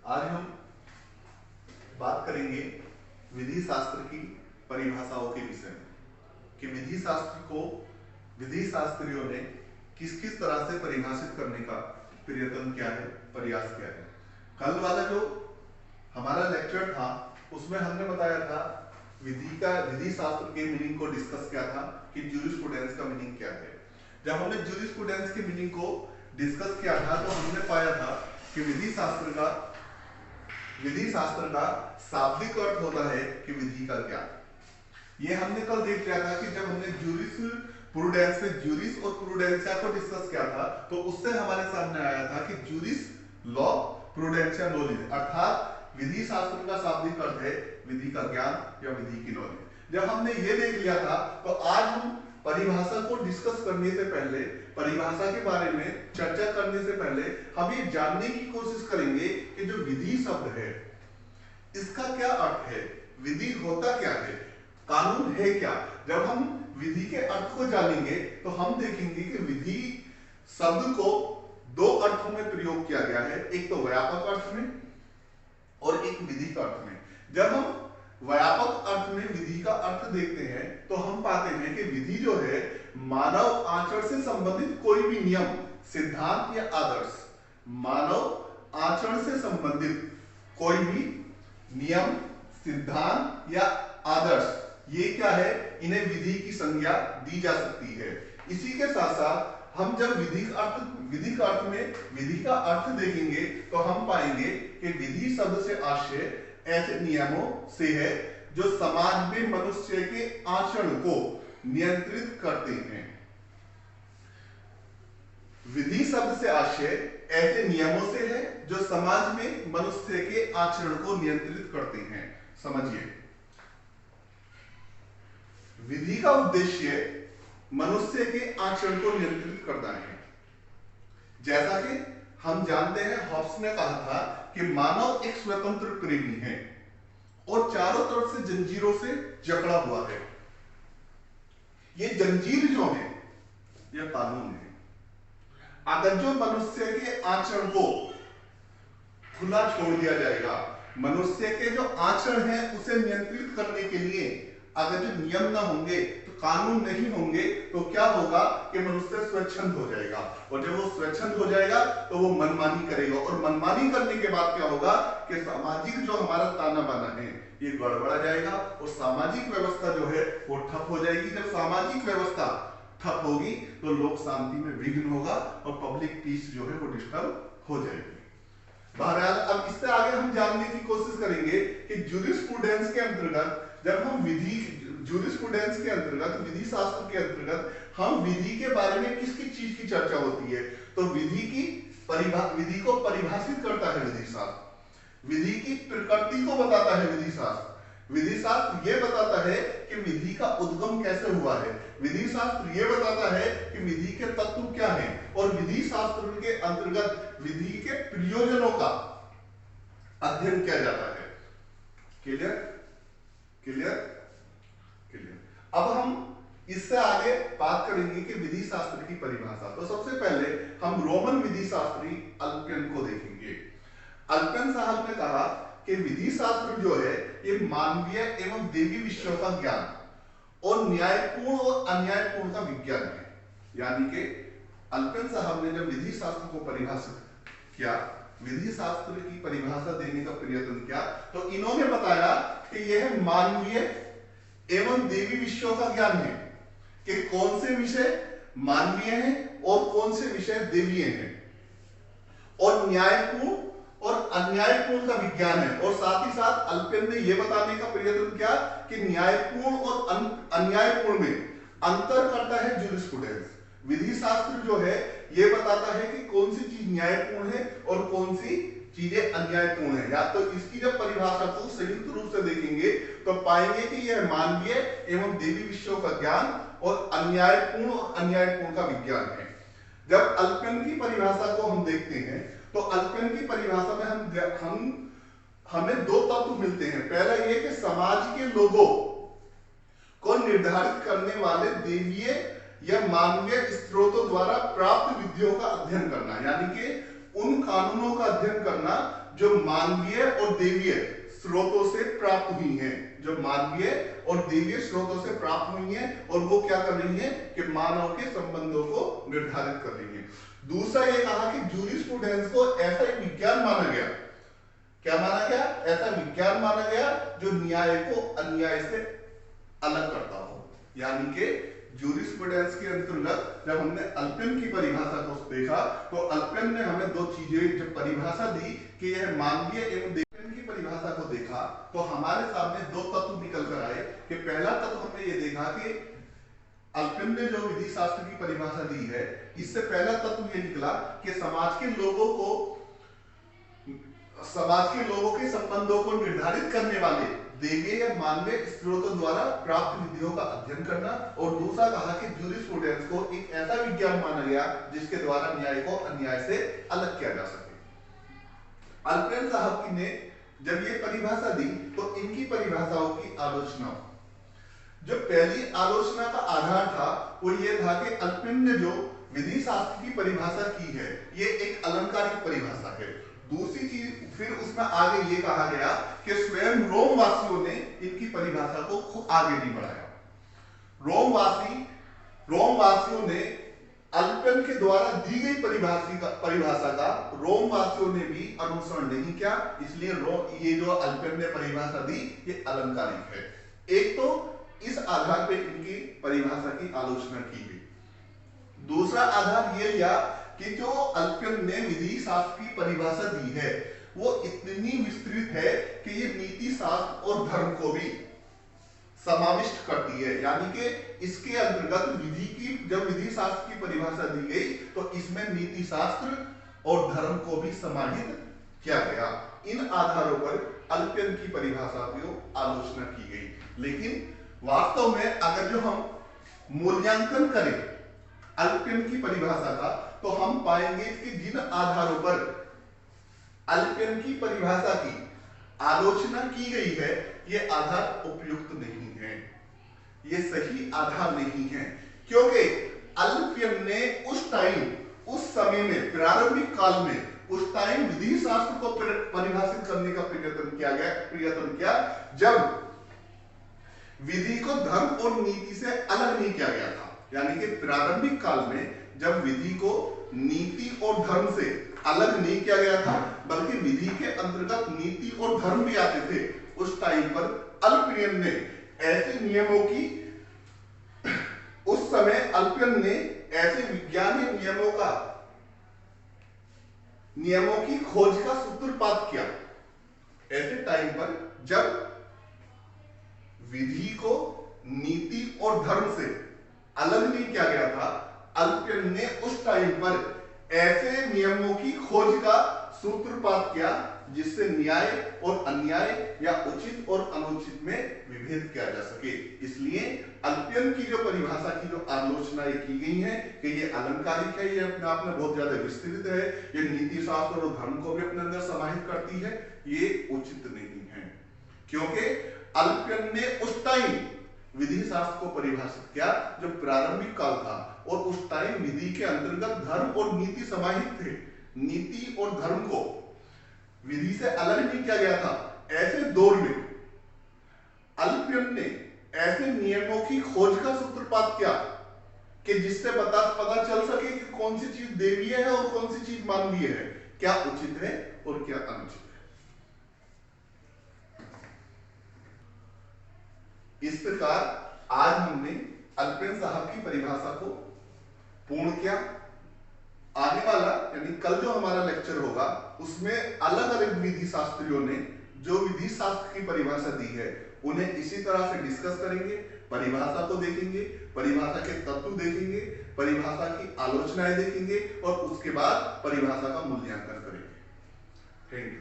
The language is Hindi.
आज हम बात करेंगे विधि शास्त्र की परिभाषाओं के विषय में कि विधि शास्त्र को विधि शास्त्रियों ने किस किस तरह से परिभाषित करने का प्रयत्न किया है, प्रयास किया है। कल वाला जो हमारा लेक्चर था उसमें हमने बताया था विधि शास्त्र के मीनिंग को डिस्कस किया था कि ज्यूरिस्प्रूडेंस का मीनिंग क्या है। जब हमने ज्यूरिस्प्रूडेंस के मीनिंग को डिस्कस किया था तो हमने पाया था कि विधि शास्त्र का शाब्दिक अर्थ होता है कि विधि का ज्ञान। ये हमने कल देख लिया था कि जब हमने ज्यूरिस्प्रूडेंस में ज्यूरिस और प्रूडेंशिया को डिस्कस किया था तो उससे हमारे सामने आया था कि ज्यूरिस लॉ, प्रूडेंशिया नॉलेज, अर्थात विधि शास्त्र का शाब्दिक अर्थ है विधि का ज्ञान या विधि की नॉलेज। जब हमने ये देख लिया था तो आज हम परिभाषा को डिस्कस करने से पहले, परिभाषा के बारे में चर्चा करने से पहले हम ये जानने की कोशिश करेंगे कि जो विधि शब्द है इसका क्या अर्थ है, विधि होता क्या है, कानून है क्या। जब हम विधि के अर्थ को जानेंगे तो हम देखेंगे कि विधि शब्द को दो अर्थों में प्रयोग किया गया है, एक तो व्यापक अर्थ में और एक विधि का अर्थ में। जब हम व्यापक अर्थ में विधि का अर्थ देखते हैं तो हम पाते हैं कि विधि जो है मानव आचरण से संबंधित कोई भी नियम, सिद्धांत या आदर्श, मानव आचरण से संबंधित कोई भी नियम, सिद्धांत या आदर्श, ये क्या है, इन्हें विधि की संज्ञा दी जा सकती है। इसी के साथ साथ हम जब विधि का अर्थ में विधि का अर्थ देखेंगे तो हम पाएंगे कि विधि शब्द से आशय ऐसे नियमों से है जो समाज में मनुष्य के आचरण को नियंत्रित करते हैं। विधि शब्द से आशय ऐसे नियमों से है जो समाज में मनुष्य के आचरण को नियंत्रित करते हैं। समझिए, विधि का उद्देश्य मनुष्य के आचरण को नियंत्रित करना है। जैसा कि हम जानते हैं, हॉब्स ने कहा था कि मानव एक स्वतंत्र प्रेमी है और चारों तरफ से जंजीरों से जकड़ा हुआ है। ये जंजीर जो है यह कानून है। अगर जो मनुष्य के आचरण को खुला छोड़ दिया जाएगा, मनुष्य के जो आचरण है उसे नियंत्रित करने के लिए अगर जो नियम ना होंगे, तो कानून नहीं होंगे, तो क्या होगा कि मनुष्य स्वच्छंद हो जाएगा। और जब वो स्वच्छंद हो जाएगा तो वो मनमानी करेगा और मनमानी करने के बाद क्या होगा कि सामाजिक जो हमारा ताना बाना है ये गड़बड़ा जाएगा और सामाजिक व्यवस्था जो है वो ठप हो जाएगी। जब सामाजिक व्यवस्था ठप होगी तो लोक शांति में विघ्न होगा और पब्लिक पीस जो है वो डिस्टर्ब हो जाएगी। बहरहाल अब इससे आगे हम जानने की कोशिश करेंगे कि ज्यूरिस्प्रूडेंस के अंतर्गत जब हम ज्यूरिस्प्रूडेंस के अंतर्गत, विधि शास्त्र के अंतर्गत हम विधि के बारे में किस किस चीज की चर्चा होती है, तो विधि को परिभाषित करता है विधि शास्त्र, विधि की प्रकृति को बताता है विधि शास्त्र। विधि शास्त्र ये बताता है कि विधि का उद्गम कैसे हुआ है, विधि शास्त्र ये बताता है कि विधि के तत्व क्या है और विधि शास्त्र के अंतर्गत विधि के प्रयोजनों का अध्ययन किया जाता है। क्लियर? अब हम इससे आगे बात करेंगे कि विधि शास्त्र की परिभाषा। तो सबसे पहले हम रोमन विधि शास्त्री अल्पियन को देखेंगे। अल्पियन साहब ने कहा कि विधि शास्त्र जो है ये मानवीय एवं देवी विषयों का ज्ञान और न्यायपूर्ण और अन्यायपूर्ण का विज्ञान है। यानी कि अल्पियन साहब ने जब विधि शास्त्र को परिभाषित किया, विधि शास्त्र की परिभाषा देने का प्रयत्न किया, तो इन्होंने बताया कि यह मानवीय एवं देवी विषयों का ज्ञान है कि कौन से विषय मानवीय हैं और कौन से विषय देवीय हैं, और न्यायपूर्ण और अन्यायपूर्ण का विज्ञान है। और साथ ही साथ अल्पियन ने यह बताने का प्रयत्न किया कि न्यायपूर्ण और अन्यायपूर्ण में अंतर करता है ज्यूरिस्प्रूडेंस। विधि शास्त्र जो है यह बताता है कि कौन सी चीज न्यायपूर्ण है और कौन सी चीजें अन्यायपूर्ण है। या तो इसकी जब परिभाषा को संयुक्त रूप से देखेंगे तो पाएंगे कि यह मानवीय एवं देवी विषयों का ज्ञान और अन्यायपूर्ण और अन्यायपूर्ण का विज्ञान है। जब अल्पियन की परिभाषा को हम देखते हैं तो अल्पियन की परिभाषा में हमें दो तत्व मिलते हैं। पहला यह कि समाज के लोगों को निर्धारित करने वाले देवीय या मानवीय स्रोतों द्वारा प्राप्त विधियों का अध्ययन करना, यानी कि उन कानूनों का अध्ययन करना जो मानवीय और देवीय स्रोतों से प्राप्त हुई हैं, जो मानवीय और देवीय स्रोतों से प्राप्त हुई हैं, और वो क्या कर रही हैं कि मानव के संबंधों को निर्धारित कर रही हैं। दूसरा ये कहा कि जूरिस्प्रूडेंस को ऐसा एक विज्ञान माना गया, क्या माना गया, ऐसा विज्ञान माना गया जो न्याय को अन्याय से अलग करता हो। यानी कि जूरिस्प्रूडेंस के अंतर्गत जब हमने अल्पिन की परिभाषा को देखा तो अल्पिन ने हमें दो चीजें जब परिभाषा दी कि यह मानवीय एवं देवीय की परिभाषा को देखा तो हमारे सामने दो तत्व निकल कर आए कि पहला तत्व हमने ये देखा कि अल्पिन ने जो विधि शास्त्र की परिभाषा दी है, इससे पहला तत्व ये निकला कि समाज के लोगों के संबंधों को निर्धारित करने वाले देवीय या मानवीय स्रोतों द्वारा प्राप्त विधियों का अध्ययन करना, और दूसरा कहा कि जूरिस्प्रूडेंस को एक ऐसा विज्ञान माना गया जिसके द्वारा न्याय को अन्याय से अलग किया जा सके। अल्पिन साहब ने जब ये परिभाषा दी तो इनकी परिभाषाओं की आलोचना, जो पहली आलोचना का आधार था वो ये था कि अल्पिन ने जो विधि शास्त्र की परिभाषा की है ये एक अलंकारिक परिभाषा है। दूसरी चीज फिर उसमें आगे ये कहा गया कि स्वयं रोम वासियों ने इनकी परिभाषा को आगे नहीं बढ़ाया। रोम वासियों ने अल्पिन के द्वारा दी गई परिभाषा का रोम वासियों ने भी अनुसरण नहीं किया, इसलिए ये जो अल्पिन ने परिभाषा दी ये अलंकारिक है। एक तो इस आधार पे इनकी परिभाषा की आलोचना की गई। दूसरा आधार ये लिया कि जो अल्पिन ने विधि शास्त्र की परिभाषा दी है वो इतनी विस्तृत है कि ये नीति शास्त्र और धर्म को भी समाविष्ट करती है। यानी कि इसके अंतर्गत जब विधि शास्त्र की परिभाषा दी गई तो इसमें नीति शास्त्र और धर्म को भी समाहित किया गया। इन आधारों पर अल्पिन की परिभाषा की आलोचना की गई। लेकिन वास्तव में अगर जो हम मूल्यांकन करें अल्पिन की परिभाषा का तो हम पाएंगे कि जिन आधारों पर अल्पिन की परिभाषा की आलोचना की गई है ये आधार उपयुक्त नहीं है, ये सही आधार नहीं है, क्योंकि अल्पिन ने उस समय में प्रारंभिक काल में उस टाइम विधि शास्त्र को परिभाषित करने का प्रयत्न किया जब विधि को धर्म और नीति से अलग नहीं किया गया था। यानी कि प्रारंभिक काल में जब विधि को नीति और धर्म से अलग नहीं किया गया था बल्कि विधि के अंतर्गत नीति और धर्म भी आते थे, उस टाइम पर अल्पिन ने ऐसे नियमों की उस समय अल्पिन ने ऐसे वैज्ञानिक नियमों की खोज का सूत्रपात किया। ऐसे टाइम पर जब विधि को नीति और धर्म से अलग नहीं किया गया था, अल्पिन ने उस टाइम पर ऐसे नियमों की खोज का सूत्रपात किया जिससे न्याय और अन्याय या उचित और अनुचित में विभेद किया जा सके। इसलिए अल्पिन की जो परिभाषा की जो आलोचनाएं की गई हैं कि ये अलंकारिक है, ये अपने आप में बहुत ज्यादा विस्तृत है, ये नीति शास्त्र और धर्म को भी अपने अंदर समाहित करती है, ये उचित नहीं है। क्योंकि अल्पिन ने उस टाइम विधि शास्त्र को परिभाषित किया जब प्रारंभिक काल था और उस टाइम विधि के अंतर्गत धर्म और नीति समाहित थे। नीति और धर्म को विधि से अलग नहीं किया गया था। ऐसे दौर में अल्पिन ने ऐसे नियमों की खोज का सूत्रपात किया कि जिससे पता चल सके कि कौन सी चीज देवीय है और कौन सी चीज मानवीय है, क्या उचित है और क्या अनुचित है। इस प्रकार आज हमने अल्पिन साहब की परिभाषा को पूर्ण किया। आने वाला यानी कल जो हमारा लेक्चर होगा उसमें अलग अलग विधि शास्त्रियों ने जो विधि शास्त्र की परिभाषा दी है उन्हें इसी तरह से डिस्कस करेंगे, परिभाषा को देखेंगे, परिभाषा के तत्व देखेंगे, परिभाषा की आलोचनाएं देखेंगे और उसके बाद परिभाषा का मूल्यांकन करेंगे। Thank you.